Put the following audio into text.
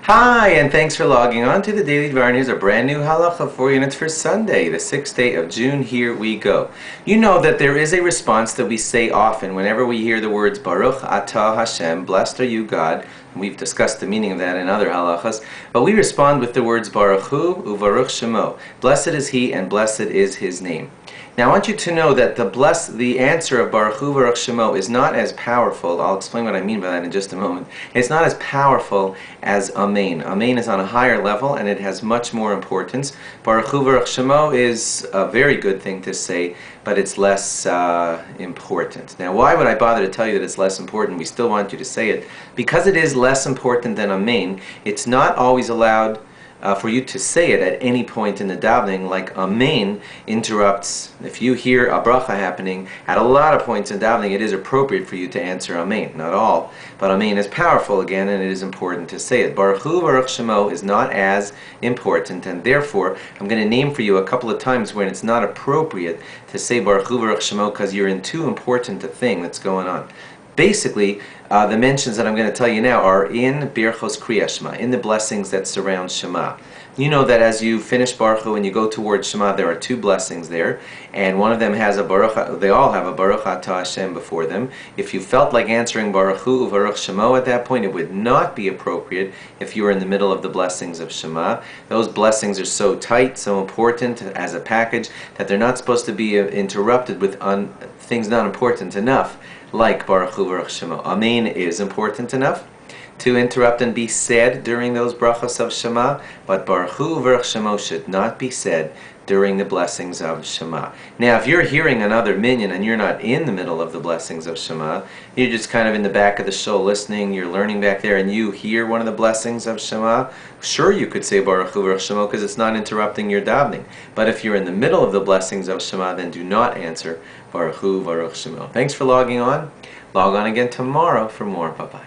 Hi, and thanks for logging on to the Daily DVAR News, a brand new Halacha for you, and it's for Sunday, the 6th day of June. Here we go. You know that there is a response that we say often whenever we hear the words Baruch Atah Hashem, blessed are you God. And we've discussed the meaning of that in other halachas, but we respond with the words Baruch Hu uVaruch Shemo, blessed is he and blessed is his name. Now I want you to know that the answer of Baruch Hu Baruch Shemo is not as powerful. I'll explain what I mean by that in just a moment. It's not as powerful as Amen. Amen is on a higher level and it has much more importance. Baruch Hu Baruch Shemo is a very good thing to say, but it's less important. Now why would I bother to tell you that it's less important? We still want you to say it. Because it is less important than Amen, it's not always allowed for you to say it at any point in the davening, like Amen interrupts. If you hear a bracha happening at a lot of points in davening, it is appropriate for you to answer Amen. Not all, but Amen is powerful again, and it is important to say it. Baruch Hu Baruch Shemo is not as important, and therefore I'm going to name for you a couple of times when it's not appropriate to say Baruch Hu Baruch Shemo because you're in too important a thing that's going on. Basically, the mentions that I'm going to tell you now are in Birchos Kriyas Shema, in the blessings that surround Shema. You know that as you finish Baruch Hu and you go towards Shema, there are two blessings there, and one of them has a Baruch. They all have a Baruch Atah Hashem before them. If you felt like answering Baruch Hu uVaruch Shemo at that point, it would not be appropriate if you were in the middle of the blessings of Shema. Those blessings are so tight, so important as a package that they're not supposed to be interrupted with things not important enough, like Baruch Hu Baruch Shemo. Amen is important enough to interrupt and be said during those brachos of Shema, but Baruch Hu Baruch Shemo should not be said during the blessings of Shema. Now, if you're hearing another minyan and you're not in the middle of the blessings of Shema, you're just kind of in the back of the show listening, you're learning back there, and you hear one of the blessings of Shema, sure you could say Baruch Hu Baruch Shemo because it's not interrupting your davening. But if you're in the middle of the blessings of Shema, then do not answer Baruch Hu Baruch Shemo. Thanks for logging on. Log on again tomorrow for more. Bye-bye.